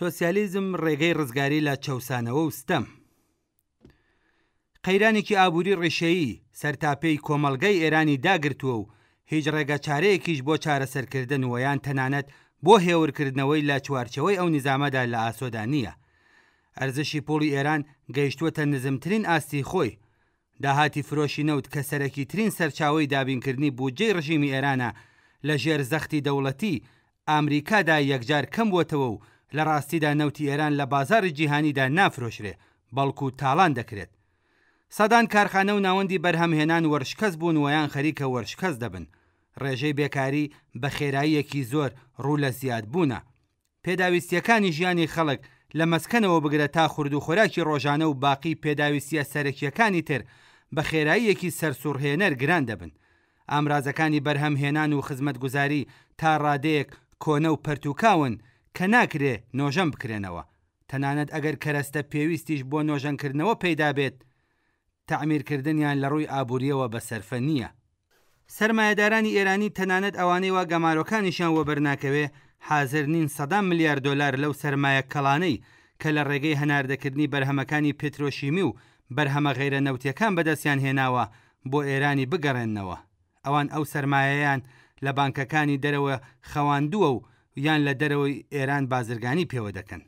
سۆسیالیزم ڕێگەی ڕزگاری لە چەوسانەوە و ستەم. قەیرانێکی ئابووری ڕێشەیی سەرتاپەی کۆمەڵگەی ئێرانی داگرتووە و هیچ ڕێگە چارەیەکیش بۆ چارەسەرکردن وەیان تەنانەت بۆ هێورکردنەوەی لە چوارچەوەی ئەو نیزامەدا لە ئاسۆدا نییە. ئەرزشی پوڵی ئێران گەیشتووەتە نزمترین ئاستی خۆی. داهاتی فرۆشی نەوت کە سەرەکی ترین سەرچاوەی دابینکردنی بودجەی ڕژیمی ئێرانە لە ژێر زەختی دەوڵەتی ئامریکادا یەکجار کەم بووەتەوە و لە ڕاستیدا نەوتی ئێران لە بازاری جیهانیدا نافرۆشرێ بەڵکو تاڵان دەکرێت. سەدان کارخانە و ناوەندی بەرهەمهێنان وەرشکەس بوون ویان خەریکە وەرشکەس دەبن. ڕێژەی بێکاری بە خێراییەکی زۆر ڕوو لە زیاد بوونە. پێداویستیەکانی ژیانی خەڵک لە مەسکەنەوە بگرە تا خورد و خۆراکی ڕۆژانە و باقی پێداویستیە سەرەکیەکانی تر بە خێراییەکی سەرسوڕهێنەر گران دەبن. ئامرازەکانی بەرهەمهێنان و خزمەتگوزاری تا ڕادەیەک کۆنە و پەرتوکاون کە ناکرێ نۆژەم بکرێنەوە. تەنانەت ئەگەر کەرەستە پێویستیش بۆ نۆژەنکردنەوە پەیدا بێت تەعمیرکردنیان لە ڕووی ئابوووریەوە بەسەرفە نییە. سەرمایەدارانی ئێرانی تەنانەت ئەوانەی وا گەمارۆکانیشان وەبەرناکەوێ حاضر نین $100 ملیار لەو سەرمایە کەڵانەی کە لە ڕێگەی هەناردەکردنی بەرهەمەکانی پێترۆشیمی و بەرهەمە غەیرە نەوتیەکان بەدەستیان هێناوە بۆ ئێرانی بگەڕێننەوە. ئەوان ئەو سەرمایەیان لە بانکەکانی دەرەوە خەواندووە و یان لە دەرەوەی ئێران بازرگانی پێوە دەکەن.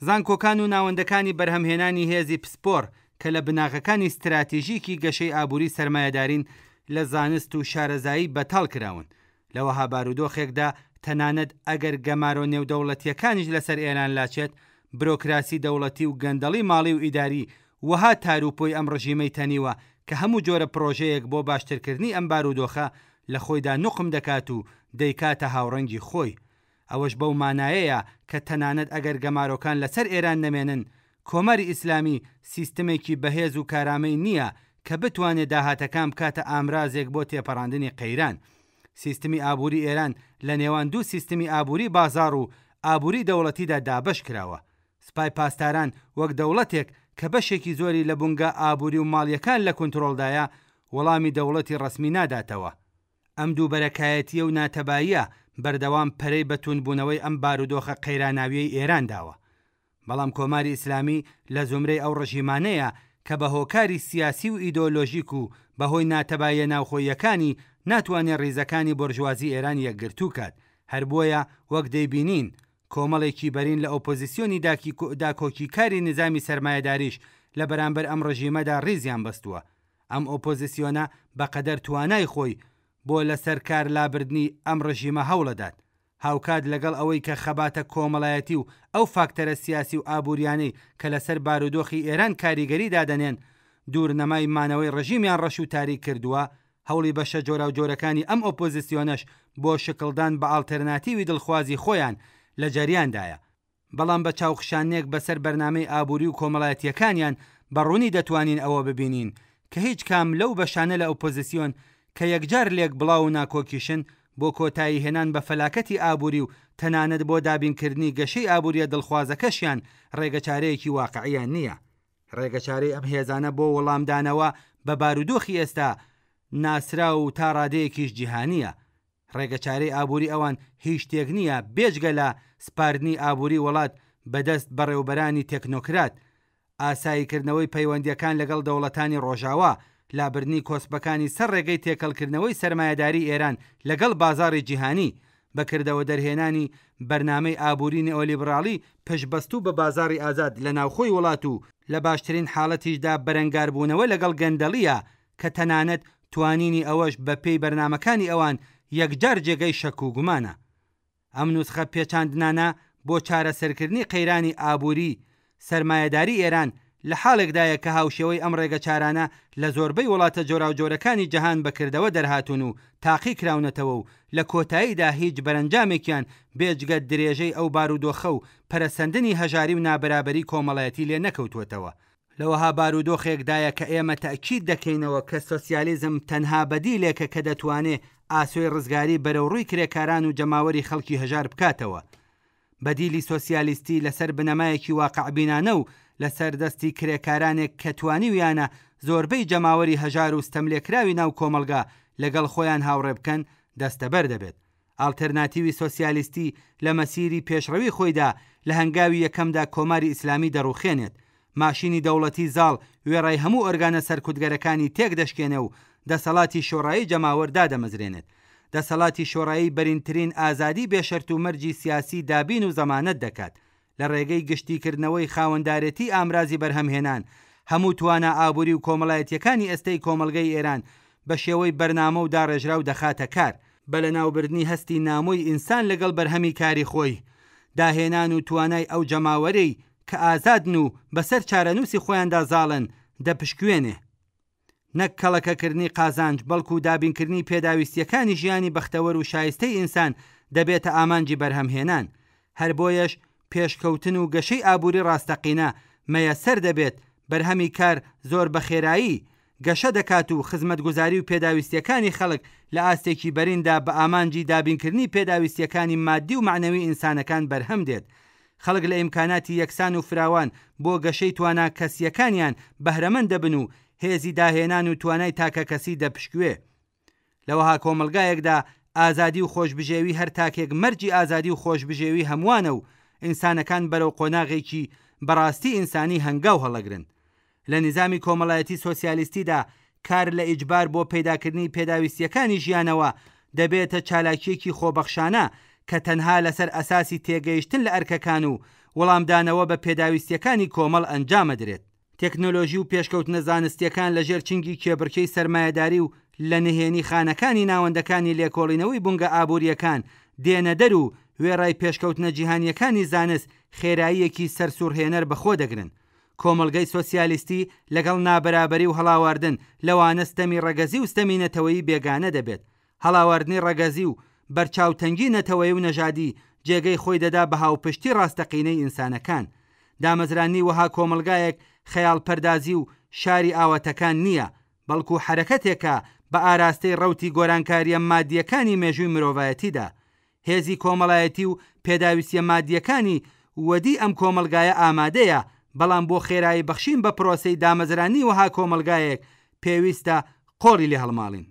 زانکۆکان و ناوەندەکانی بەرهەمهێنانی هێزی پسپۆر کە لە بناغەکانی استراتیژیکی گەشەی ئابووری سەرمایەدارین لە زانست و شارەزایی بەتاڵ کراون. لەوەها بارودۆخێکدا تەنانەت ئەگەر گەمارۆ نێودەوڵەتیەکانیش لەسەر ئێران لاچێت برۆکراسی دەوڵەتی و گەندەڵی ماڵی و ئیداری وەها تاروپۆی ئەم ڕژیمەی تەنیوە کە هەموو جۆرە پرۆژەیەک بۆ باشترکردنی ئەم بارودۆخە لە خۆیدا نوقم دەکات و دەیکاتە هاوڕەنگی خۆی. ئەوەش بەو مانایەیە کە تەنانەت ئەگەر گەمارۆکان لەسەر ئێران نەمێنن کۆمەری ئیسلامی سیستمێکی بەهێز و کارامەی نییە کە بتوانێت داهاتەکان بکاتە ئامرازێک بۆ تێپەڕاندنی قەیران. سیستمی ئابووری ئێران لە نێوان دوو سیستمی ئابووری بازار و ئابووری دەوڵەتیدا دابەش کراوە. سپای پاسداران وەک دەوڵەتێک کە بەشێکی زۆری لە بونگە ئابووری و ماڵیەکان لە کۆنتڕۆڵدایە وەڵامی دەوڵەتی ڕسمی ناداتەوە. ئەم دوو بەرەکایەتیە و ناتەباییە بەردەوام پەرەی بەتونبوونەوەی ئەم بارودۆخە قەیراناویەی ئێران داوە. بەڵام کۆماری ئیسلامی لە زمرەی ئەو ڕژیمانەیە کە بە هۆکاری سیاسی و ئیدۆلۆژیک و بەهۆی ناتەباییە ناوخۆیەکانی ناتوانێت ڕیزەکانی بۆرژوازی ئێران یەکگرتوو کات. هەر بۆیە وەک دەیبینین کۆمەڵێکی بەرین لە ئۆپۆزیسیۆنی داکۆکیکاری نظامی سەرمایەداریش لە بەرامبەر ئەم ڕژیمەدا ڕیزیان بەستووە. ئەم ئۆپۆزیسیۆنە بەقەدەر توانای خۆی بۆ لەسەر کار لابردنی ئەم ڕژیمە هەوڵەدات. هاوکات لەگەڵ ئەوەی کە خەباتە کۆمەڵایەتی و ئەو فاکتەرە سیاسی و ئابووریانەی کە لەسەر بارودۆخی ئێران کاریگەری دادەنێن دوورنەمای مانەوەی ڕژیمیان ڕەش و تاریک کردووە. هەوڵی بەشە جۆرا و جۆرەکانی ئەم ئۆپۆزیسیۆنەش بۆ شکڵدان بە ئالتەرناتیوی دڵخوازی خۆیان لە جەریاندایە. بەڵام بە چاوخشانێک بەسەر بەرنامەی ئابووری و کۆمەڵایەتیەکانیان بەڕوونی دەتوانین ئەوە ببینین کە هیچ کام لەو بەشانە لە ئۆپۆزیسیۆن کە یەکجار لێک بڵاو و ناکۆکیشن بۆ کۆتایی هێنان بە فەلاکەتی ئابووری و تەنانەت بۆ دابینکردنی گەشەی ئابووریە دڵخوازەکەشیان ڕێگەچارەیەکی واقعیان نییە. ڕێگەچارەی ئەم هێزانە بۆ وەڵامدانەوە بە بارودۆخی ئێستا ناسرا و تا ڕادەیەکیش جیهانیە. ڕێگەچارەی ئابووری ئەوان هیچ شتێک نییە بێجگە لە سپاردنی ئابووری وڵات بەدەست بەڕێوبەرانی تەکنۆکرات، ئاساییکردنەوەی پەیوەندیەکان لەگەڵ دەوڵەتانی ڕۆژاوا، لابردنی کۆسبەکانی سەر ڕێگەی تێکەڵکردنەوەی سەرمایەداری ئێران لەگەڵ بازاری جیهانی، بەکردەوە دەرهێنانی بەرنامەی ئابووری نێئۆلیبراڵی پشبەستوو بە بازاری ئازاد لە ناوخۆی وڵات و لە باشترین حاڵەتیشدا بەرەنگاربوونەوە لەگەڵ گەندەڵیە کە تەنانەت توانینی ئەوەش بە پێی بەرنامەکانی ئەوان یەکجار جێگەی شەک و گومانە. ئەم نوسخە پێچاندنانە بۆ چارەسەرکردنی قەیرانی ئابووری سەرمایەداری ئێران لە حاڵێکدایە کە هاوشێوەی ئەم ڕێگەچارانە لە زۆربەی وڵاتە جۆرا و جۆرەکانی جەهان بەکردەوە دەرهاتون و تاقی کراونەتەوە و لە کۆتاییدا هیچ بەرەنجامێکیان بێجگە درێژەی ئەو بارودۆخە و پەرەسەندنی هەژاری و نابەرابەری کۆمەڵایەتی لێ نەکەوتوەتەوە. لەوەها بارودۆخێکدایە کە ئێمە تەئکید دەکەینەوە کە سۆسیالیزم تەنها بەدیلێکە کە دەتوانێت ئاسۆی ڕزگاری بەرەوڕووی کرێکاران و جەماوەری خەڵکی هەژار بکاتەوە. بەدیلی سۆسیالیستی لەسەر بنەمایەکی واقعبینانە و لەسەر دەستی کرێکارانێک کە توانیویانە زۆربەی جەماوەری هەژار و ستەملێکراوی ناو کۆمەلگا لەگەڵ خۆیان هاوڕێ بکەن دەستەبەر دەبێت. ئالتەرناتیوی سۆسیالیستی لە مەسیری پێشڕەوی خۆیدا لە هەنگاوی یەکەمدا کۆماری ئیسلامی دەڕوخێنێت، ماشینی دەوڵەتی زاڵ وێڕای هەموو ئۆرگانە سەرکوتگەرەکانی تێک دەشکێنێ و دەسەڵاتی شۆڕایی جەماوەردا دەمەزرێنێت. دەسەڵاتی شۆڕایی بەرینترین ئازادی بێشەرت و مەرجی سیاسی دابین و زەمانەت دەکات لە ڕێگەی گشتیکردنەوەی خاوەندارەتی ئامرازی بەرهەمهێنان. هەموو توانە ئابووری و کۆمەڵایەتیەکانی ئێستەی کۆمەلگەی ئێران بە شێوەی بەرنامە و داڕێژرا و دەخاتە کار بە لەناوبردنی هەستی نامۆی ئینسان لەگەڵ بەرهەمی کاری خۆی، داهێنان و توانای ئەو جەماوەرەی کە ئازادن و بەسەر چارەنووسی خۆیاندا زاڵن دەپشکوێنێ. نەک کەڵەکەکردنی قازانج بەڵکو و دابینکردنی پێداویستیەکانی ژیانی بەختەوەر و شایستەی ئینسان دەبێتە ئامانجی بەرهەمهێنان. هەر بۆیەش پێشکەوتن و گەشەی ئابووری ڕاستەقینە مەیەسەر دەبێت. بەرهەمی کار زۆر بەخێرایی گەشە دەکات و خزمەتگوزاری و پێداویستیەکانی خەڵک لە ئاستێکی بەریندا بە ئامانجی دابینکردنی پێداویستیەکانی مادی و معنەوی ئینسانەکان بەرهەم دێت. خەڵک لە ئیمکاناتی یەکسان و فراوان بۆ گەشەی توانا کەسیەکانیان بەهرەمەند دەبن و هێزی داهێنان و توانای تاکە کەسی دەپشکوێ. لەوەها کۆمەلگایەکدا ئازادی و خۆشبژێوی هەر تاکێک مەرجی ئازادی و خۆشبژێوی هەمووانە و ئینسانەکان بەرەو قۆناغێکی بەڕاستی ئینسانی هەنگاو هەڵەگرن. لە نظامی کۆمەڵایەتی سۆسیالیستیدا کار لە ئیجبار بۆ پەیداکردنی پێداویستیەکانی ژیانەوە دەبێتە چالاکیەکی خۆبەخشانە کە تەنها لەسەر ئەساسی تێگەیشتن لە ئەرکەکان و وەڵامدانەوە بە پێداویستیەکانی کۆمەڵ ئەنجامەدرێت. تەکنۆلۆژی و پێشکەوتنە زانستیەکان لەژێر چنگی کێبڕکەی سەرمایەداری و لە نهێنی خانەکانی ناوەندەکانی لێکۆڵینەوەی بونگە ئابوووریەکان دێنە دەر و وێڕای پێشکەوتنە جیهانیەکانی زانست خێراییەکی سەرسوورهێنەر بەخۆ دەگرن. کۆمەلگەی سۆسیالیستی لەگەڵ نابەرابەری و هەڵاواردن لەوانە ستەمی ڕەگەزی و ستەمی نەتەوەیی بێگانە دەبێت. هەڵاواردنی ڕەگەزی و بەرچاوتەنگی نەتەوەی و نەژادی جێگەی خۆی دەدا بە هاوپشتی ڕاستەقینەی ئینسانەکان. دامەزرانی وەها کۆمەلگایەک خەیاڵ پەردازی و شاری ئاوەتەکان نییە، بەڵکو حرەکەتێکە بە ئاراستەی ڕەوتی گۆرانکاریە مادیەکانی مێژووی مرۆڤایەتیدا. هێزی کۆمەڵایەتی و پێداویستیە مادیەکانی وەدی ئەم کۆمەلگایە ئامادەیە، بەڵام بۆ خێرایی بەخشین بە پرۆسەی دامەزرانی وەها کۆمەلگایەک پێویستە قۆڵی لێ هەڵماڵین.